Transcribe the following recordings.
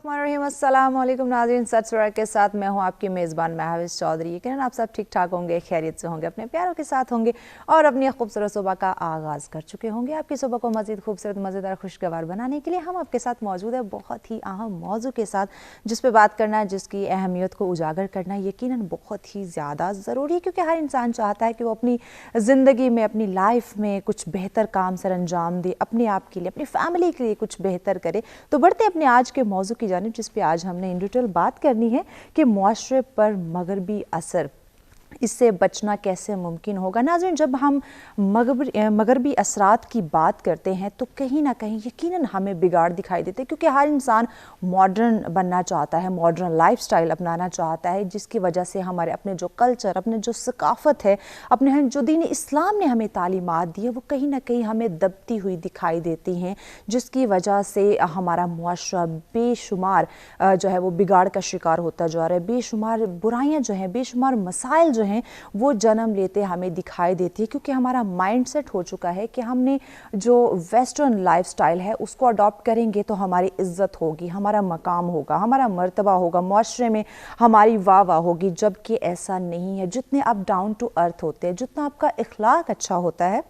बिस्मिल्लाहिर्रहमानिर्रहीम। अस्सलाम वालेकुम नाज़रीन, सत श्री अकाल के साथ मैं हूँ आपकी मेज़बान महविश चौधरी। यकीनन आप सब ठीक ठाक होंगे, खैरियत से होंगे, अपने प्यारों के साथ होंगे और अपनी खूबसूरत सुबह का आगाज़ कर चुके होंगे। आपकी सुबह को मज़ीद खूबसूरत, मज़ेदार, खुशगवार बनाने के लिए हम आपके साथ मौजूद है बहुत ही अहम मौजू के साथ, जिस पर बात करना है, जिसकी अहमियत को उजागर करना यकीनन बहुत ही ज़्यादा ज़रूरी है, क्योंकि हर इंसान चाहता है कि वो अपनी ज़िंदगी में, अपनी लाइफ में कुछ बेहतर काम सर अंजाम दे, अपने आप के लिए, अपनी फैमिली के लिए कुछ बेहतर करे। तो बढ़ते अपने आज के मौजू की जानिब, जिस पे आज हमने इन डिटेल बात करनी है कि मुआशरे पर मगरबी असर, इससे बचना कैसे मुमकिन होगा। नाज़रीन, जब हम मगरबी असरात की बात करते हैं तो कहीं ना कहीं यकीनन हमें बिगाड़ दिखाई देते हैं, क्योंकि हर इंसान मॉडर्न बनना चाहता है, मॉडर्न लाइफस्टाइल अपनाना चाहता है, जिसकी वजह से हमारे अपने जो कल्चर, अपने जो सकाफ़त है, अपने जो दीन इस्लाम ने हमें तालीमात दी है, वो कहीं ना कहीं हमें दबती हुई दिखाई देती हैं, जिसकी वजह से हमारा मुआशरा बेशुमार जो है वो बिगाड़ का शिकार होता जा रहा है। बेशुमार बुराइयाँ जो हैं, बेशुमार मसाइल जो हैं वो जन्म लेते हमें दिखाई देती है, क्योंकि हमारा माइंडसेट हो चुका है कि हमने जो वेस्टर्न लाइफस्टाइल है उसको अडॉप्ट करेंगे तो हमारी इज्जत होगी, हमारा मकाम होगा, हमारा मर्तबा होगा, मुआशरे में हमारी वाह वाह होगी। जबकि ऐसा नहीं है। जितने आप डाउन टू अर्थ होते हैं, जितना आपका इखलाक अच्छा होता है,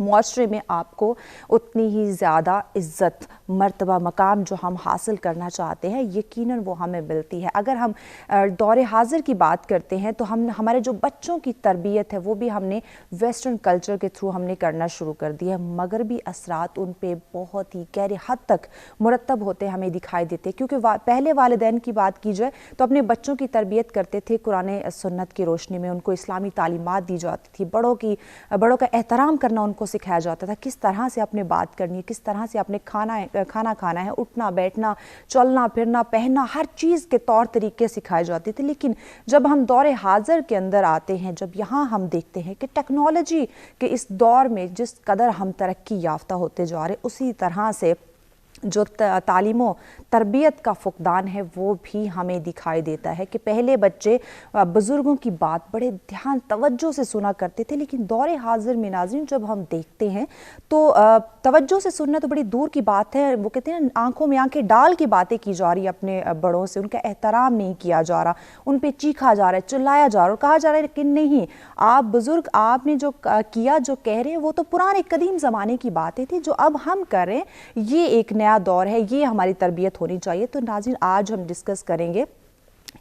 मुआशरे में आपको उतनी ही ज़्यादा इज़्ज़त, मर्तबा, मकाम जो हम हासिल करना चाहते हैं यकीनन वो हमें मिलती है। अगर हम दौरे हाजिर की बात करते हैं तो हम हमारे जो बच्चों की तरबियत है वो भी हमने वेस्टर्न कल्चर के थ्रू हमने करना शुरू कर दिया है। मगरबी असरात उन पे बहुत ही गहरे हद तक मुरतब होते हमें दिखाई देते, क्योंकि पहले वालिदैन की बात की जाए तो अपने बच्चों की तरबियत करते थे कुरान सुन्नत की रोशनी में, उनको इस्लामी तालीमात दी जाती थी, बड़ों का एहतराम करना उनको सिखाया जाता था, किस तरह से आपने बात करनी है, किस तरह से आपने खाना खाना है, उठना बैठना, चलना फिरना, पहनना, हर चीज़ के तौर तरीके सिखाए जाते थे। लेकिन जब हम दौरे हाजिर के अंदर आते हैं, जब यहाँ हम देखते हैं कि टेक्नोलॉजी के इस दौर में जिस कदर हम तरक्की याफ्ता होते जा रहे, उसी तरह से जो तालीमो तरबियत का फुकदान है वो भी हमें दिखाई देता है कि पहले बच्चे बुज़ुर्गों की बात बड़े ध्यान तवज्जो से सुना करते थे, लेकिन दौरे हाजिर में नाज़रीन जब हम देखते हैं तो तवज्जो से सुनना तो बड़ी दूर की बात है, वो कहते हैं आंखों में आंखें डाल के बातें की जा रही है अपने बड़ों से, उनका एहतराम नहीं किया जा रहा, उन पर चीखा जा रहा है, चिल्लाया जा रहा है और कहा जा रहा है कि नहीं, आप बुज़ुर्ग, आपने जो किया, जो कह रहे हैं वो तो पुराने कदीम ज़माने की बातें थी, जो अब हम कर रहे हैं ये एक नया दौर है, ये हमारी तरबियत होनी चाहिए। तो नाज़रीन, आज हम डिस्कस करेंगे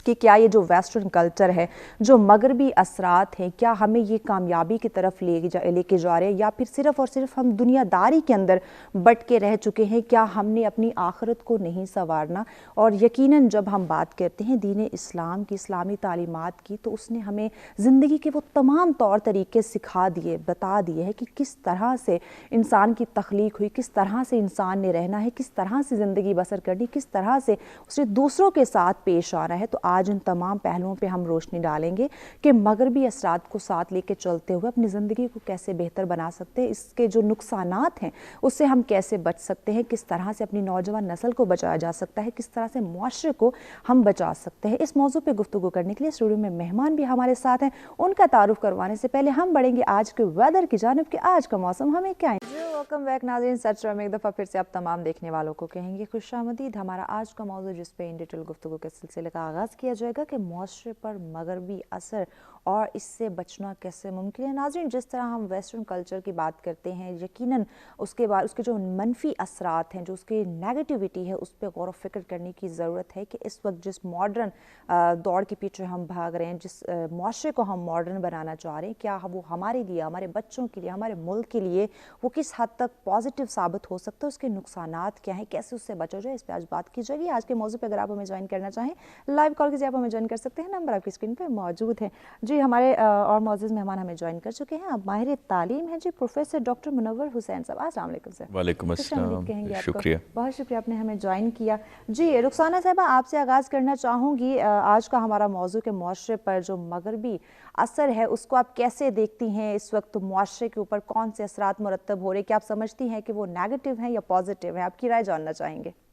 कि क्या ये जो वेस्टर्न कल्चर है, जो मगरबी असरात हैं, क्या हमें ये कामयाबी की तरफ लेके जा रहे हैं, या फिर सिर्फ़ और सिर्फ हम दुनियादारी के अंदर बट के रह चुके हैं। क्या हमने अपनी आखिरत को नहीं संवारना? और यकीनन जब हम बात करते हैं दीन इस्लाम की, इस्लामी तालीमात की, तो उसने हमें ज़िंदगी के वो तमाम तौर तरीके सिखा दिए, बता दिए हैं कि किस तरह से इंसान की तख्लीक हुई, किस तरह से इंसान ने रहना है, किस तरह से ज़िंदगी बसर करनी, किस तरह से उसे दूसरों के साथ पेश आना है। तो आज इन तमाम पहलुओं पे हम रोशनी डालेंगे कि मगरबी असरात को साथ लेके चलते हुए अपनी ज़िंदगी को कैसे बेहतर बना सकते हैं, इसके जो नुकसानात हैं उससे हम कैसे बच सकते हैं, किस तरह से अपनी नौजवान नस्ल को बचाया जा सकता है, किस तरह से मुआशरे को हम बचा सकते हैं। इस मौजू पे गुफ्तगू करने के लिए स्टूडियो में मेहमान भी हमारे साथ हैं। उनका तारुफ करवाने से पहले हम बढ़ेंगे आज के वेदर की जानिब कि आज का मौसम हमें क्या है। वेलकम बैक नाज़रीन, सच में एक दफ़ा फिर से आप तमाम देखने वालों को कहेंगे खुशामदीद। हमारा आज का मौजू, जिस पे इन डिटेल गुफ्तगू के सिलसिले का आगाज़ किया जाएगा कि मुआशरे पर मगरबी असर और इससे बचना कैसे मुमकिन है। नाज़रीन, जिस तरह हम वेस्टर्न कल्चर की बात करते हैं, यकीनन उसके बाद उसके जो मनफी असरात हैं, जो उसकी नेगेटिविटी है, उस पर गौर व फिक्र करने की ज़रूरत है कि इस वक्त जिस मॉडर्न दौड़ के पीछे हम भाग रहे हैं, जिस मुआशरे को हम मॉडर्न बनाना चाह रहे हैं, क्या वो हमारे लिए, हमारे बच्चों के लिए, हमारे मुल्क के लिए वो किस हद तक पॉजिटिव साबित हो सकता है, उसके नुकसानात क्या हैं, कैसे उससे बचा जाए, इस पर आज बात की जाएगी। आज के मौजू पर अगर आप हमें ज्वाइन करना चाहें, लाइव कॉल कीजिए, आप हमें ज्वाइन कर सकते हैं, नंबर आपकी स्क्रीन पे मौजूद है जी। हमारे और मौजूद मेहमान हमें ज्वाइन कर चुके हैं, अब माहिर तालीम है जी, प्रोफेसर डॉक्टर मुनव्वर हुसैन साहब। अस्सलाम वालेकुम सर। वालेकुम अस्सलाम, शुक्रिया, बहुत शुक्रिया आपने हमें ज्वाइन किया जी। रुखसाना साहिबा, आपसे आगाज़ करना चाहूँगी आज का हमारा मौजू के मुआशरे पर जो मगरबी असर है उसको आप कैसे देखती हैं? इस वक्त मुआशरे के ऊपर कौन से असरात मुरतब हो रहे, क्या आप समझती हैं कि वो नेगेटिव हैं या पॉजिटिव हैं? आपकी राय जानना चाहेंगे।